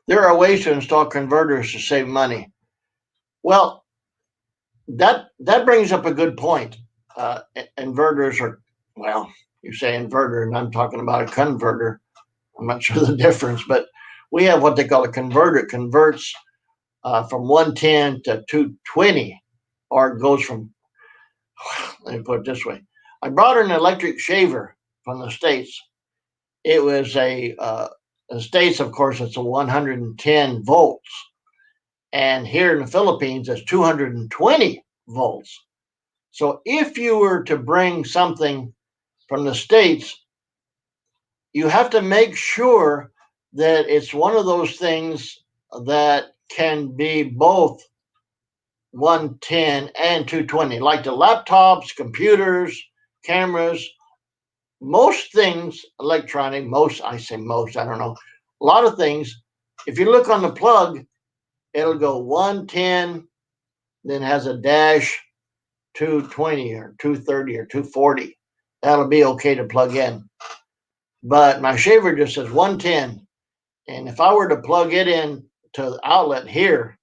there are ways to install converters to save money. Well, that brings up a good point. Inverters are, well, you say inverter, and I'm talking about a converter. I'm not sure the difference, but we have what they call a converter. It converts from 110 to 220, or it goes from, let me put it this way. I brought an electric shaver from the States. It was the States, of course, it's a 110 volts. And here in the Philippines, it's 220 volts. So if you were to bring something from the States, you have to make sure that it's one of those things that can be both 110 and 220, like the laptops, computers, cameras, most things electronic, I say most, I don't know, a lot of things. If you look on the plug, it'll go 110, then has a dash 220 or 230 or 240. That'll be okay to plug in. But my shaver just says 110. And if I were to plug it in to the outlet here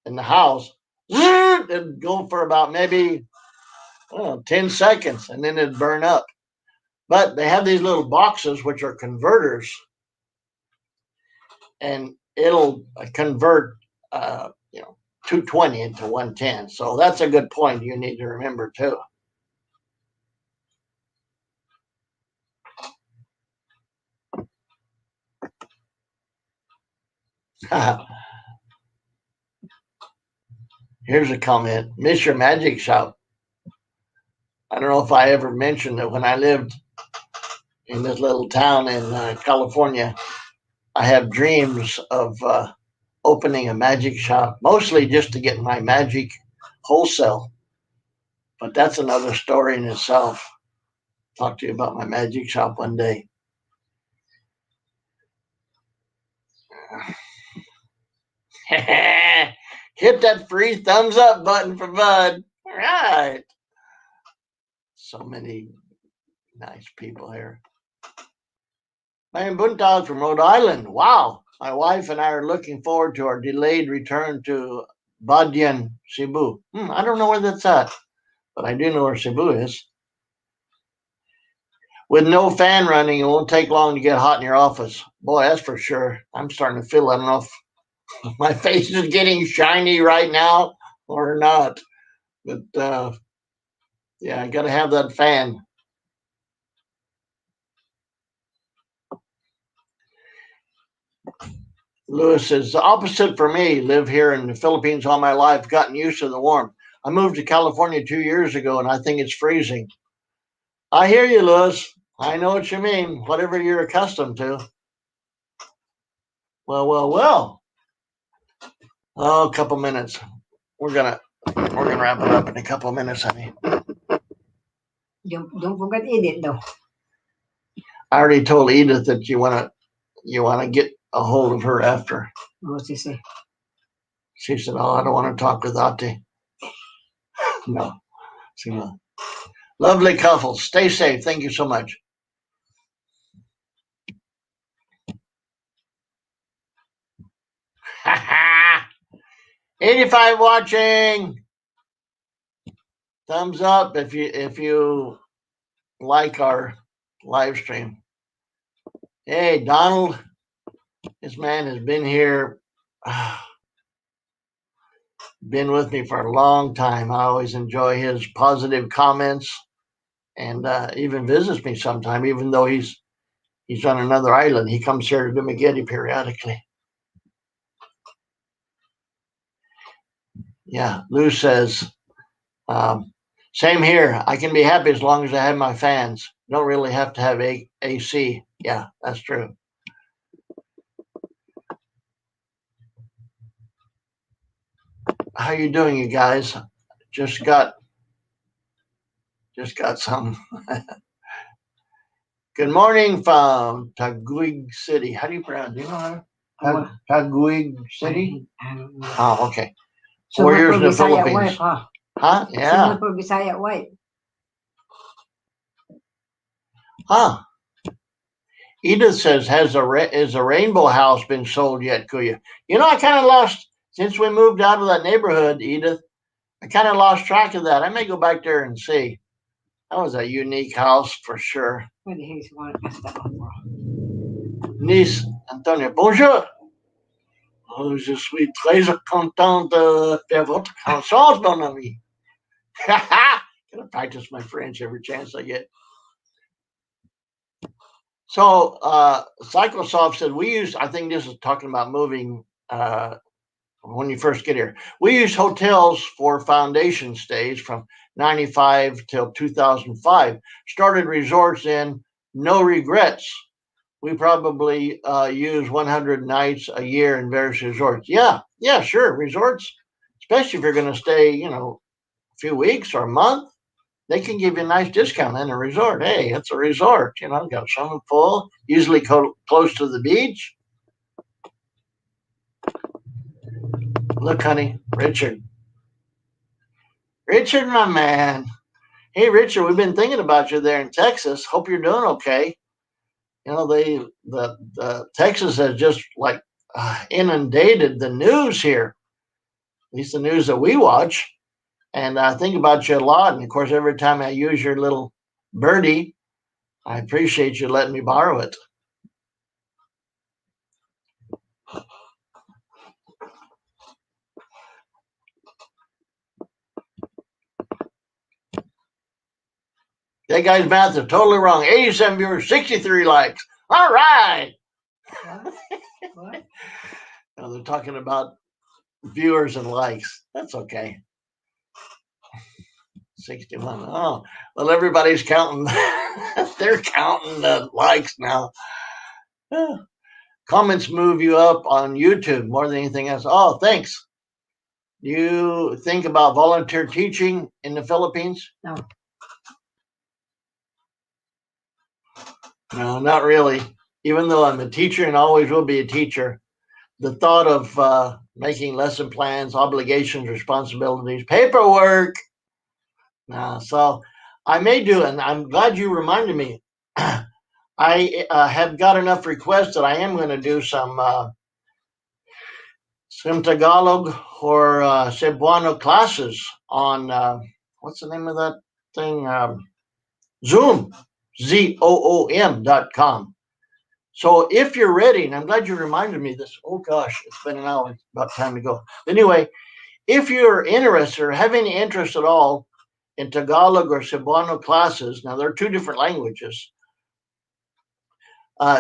in the house, it'd go for about maybe 10 seconds and then it'd burn up. But they have these little boxes which are converters, and it'll convert, 220 into 110. So that's a good point you need to remember too. Here's a comment. Miss your magic shop. I don't know if I ever mentioned that when I lived in this little town in California, I have dreams of opening a magic shop, mostly just to get my magic wholesale. But that's another story in itself. Talk to you about my magic shop one day. Hit that free thumbs up button for Bud. All right. So many nice people here. I'm Buntag from Rhode Island. Wow. My wife and I are looking forward to our delayed return to Badian, Cebu. I don't know where that's at, but I do know where Cebu is. With no fan running, it won't take long to get hot in your office. Boy, that's for sure. I'm starting to feel, I don't know if my face is getting shiny right now or not. But yeah, I got to have that fan. Lewis says, the opposite for me. Live here in the Philippines all my life, gotten used to the warmth. I moved to California 2 years ago, and I think it's freezing. I hear you, Lewis. I know what you mean. Whatever you're accustomed to. Well. Oh, a couple minutes. We're gonna wrap it up in a couple of minutes, honey. Don't forget Edith though. I already told Edith that you wanna get a hold of her after. What's he say? She said, "Oh, I don't want to talk with Ate." No. Lovely couple. Stay safe. Thank you so much. 85 watching. Thumbs up if you like our live stream. Hey, Donald. This man has been here, been with me for a long time. I always enjoy his positive comments and even visits me sometime, even though he's on another island. He comes here to Dumaguete periodically. Yeah, Lou says, same here. I can be happy as long as I have my fans. Don't really have to have AC. Yeah, that's true. How you doing, you guys? Just got some. Good morning from Dumaguete City. How do you pronounce it? Do you know how to? Dumaguete City? Oh, okay. 4 years in the Philippines. Huh? Yeah. For Bisaya White. Huh. Edith says, is a rainbow house been sold yet, Kuya? You know, I kind of lost, since we moved out of that neighborhood, Edith, I kind of lost track of that. I may go back there and see. That was a unique house for sure. What the heck is one of that? Nice, Antonia, bonjour. Oh, je suis très content de faire votre connaissance, mon ami. Gotta practice my French every chance I get. So, Cyclosoft said, I think this is talking about moving when you first get here. We use hotels for foundation stays from 95 till 2005. Started resorts in no regrets. We probably use 100 nights a year in various resorts. Yeah, sure. Resorts, especially if you're going to stay, a few weeks or a month, they can give you a nice discount in a resort. Hey, it's a resort, got a swimming pool, usually close to the beach. Look, honey, Richard, my man. Hey, Richard, we've been thinking about you there in Texas. Hope you're doing okay. The Texas has just like inundated the news here. At least the news that we watch. And I think about you a lot. And of course, every time I use your little birdie, I appreciate you letting me borrow it. That guy's math is totally wrong. 87 viewers, 63 likes. All right. What? No, they're talking about viewers and likes. That's okay. 61. Oh, well, everybody's counting. They're counting the likes now. Comments move you up on YouTube more than anything else. Oh, thanks. Do you think about volunteer teaching in the Philippines? No. No, not really. Even though I'm a teacher and always will be a teacher, the thought of making lesson plans, obligations, responsibilities, paperwork. So I may do, and I'm glad you reminded me. I have got enough requests that I am going to do some Tagalog or Cebuano classes on what's the name of that thing? Zoom, ZOOM.com. So if you're ready, and I'm glad you reminded me this. Oh gosh, it's been an hour, about time to go. Anyway, if you're interested or have any interest at all in Tagalog or Cebuano classes, now they're two different languages,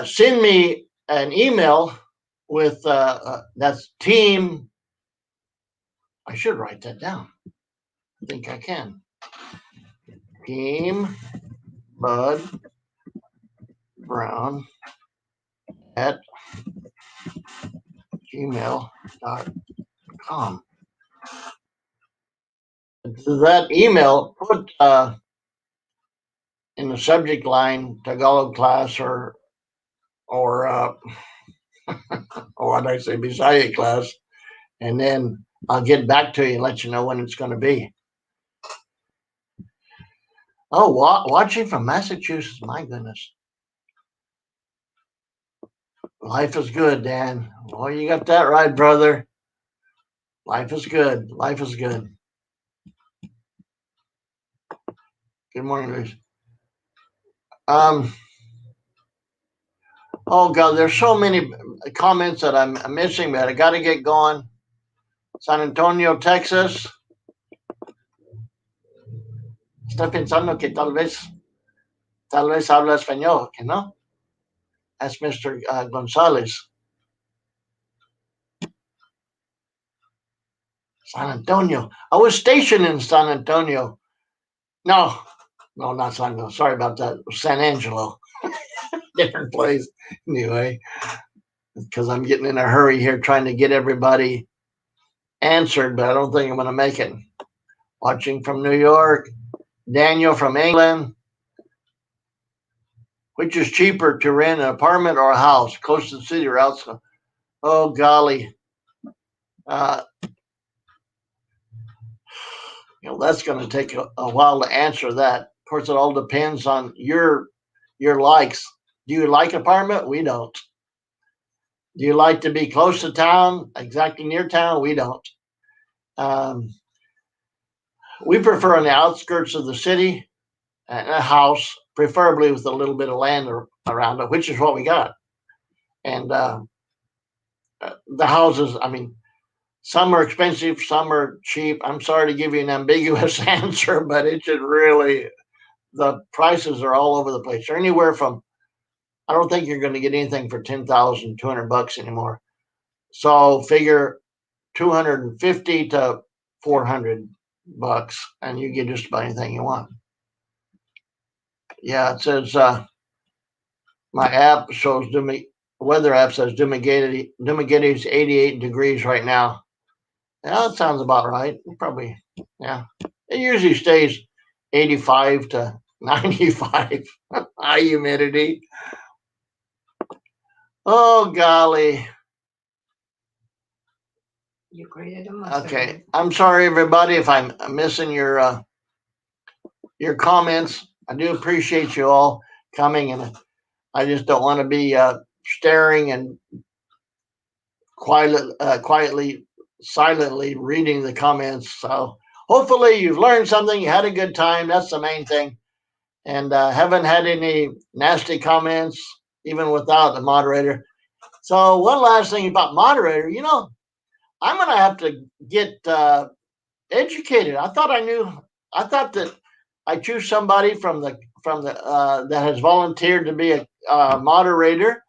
send me an email with that's team. I should write that down. I think I can. Team Bud Brown at gmail.com. To that email, put in the subject line Tagalog class or or what I say Bisaya class, and then I'll get back to you and let you know when it's going to be. Oh, watching from Massachusetts, my goodness. Life is good, Dan. Oh, you got that right, brother. Life is good. Life is good. Good morning, Luis. Oh God, there's so many comments that I'm missing, but I got to get going. San Antonio, Texas. Estoy pensando que tal vez habla español, que no? That's Mr. Gonzalez. San Antonio. I was stationed in San Antonio. No, not San Antonio. Sorry about that. San Angelo. Different place. Anyway, because I'm getting in a hurry here trying to get everybody answered, but I don't think I'm going to make it. Watching from New York. Daniel from England. Which is cheaper to rent an apartment or a house, close to the city or outside? Oh, golly. That's going to take a while to answer that. Of course, it all depends on your likes. Do you like apartment? We don't. Do you like to be close to town, exactly near town? We don't. We prefer on the outskirts of the city, a house, preferably with a little bit of land around it, which is what we got. And the houses, I mean, some are expensive, some are cheap. I'm sorry to give you an ambiguous answer, but it should really, the prices are all over the place. They're anywhere from, I don't think you're going to get anything for $10,200 anymore. So figure 250 to $400, and you get just about anything you want. Yeah, it says my app shows weather app says Dumaguete is 88 degrees right now. Yeah, that sounds about right. Probably, yeah. It usually stays 85 to 95. High humidity. Oh, golly. Okay. I'm sorry, everybody, if I'm missing your comments. I do appreciate you all coming, and I just don't want to be staring and quietly, silently reading the comments. So hopefully you've learned something. You had a good time. That's the main thing. And haven't had any nasty comments, even without the moderator. So one last thing about moderator, I'm going to have to get educated. I thought that I choose somebody from the that has volunteered to be a moderator,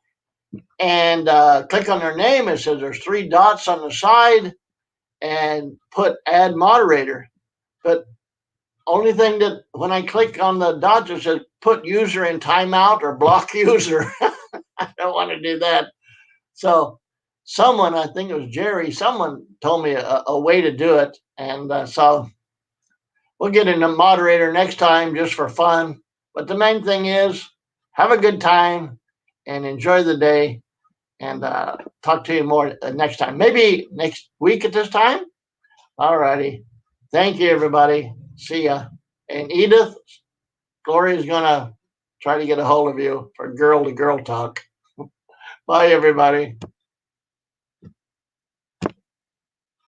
and click on their name. It says there's 3 dots on the side, and put add moderator. But only thing that when I click on the dots, it says put user in timeout or block user. I don't want to do that. So someone, I think it was Jerry, someone told me a way to do it. And so we'll get a moderator next time just for fun. But the main thing is have a good time and enjoy the day. And talk to you more next time. Maybe next week at this time. All righty. Thank you, everybody. See ya. And Edith, Gloria's gonna try to get a hold of you for girl to girl talk. Bye, everybody.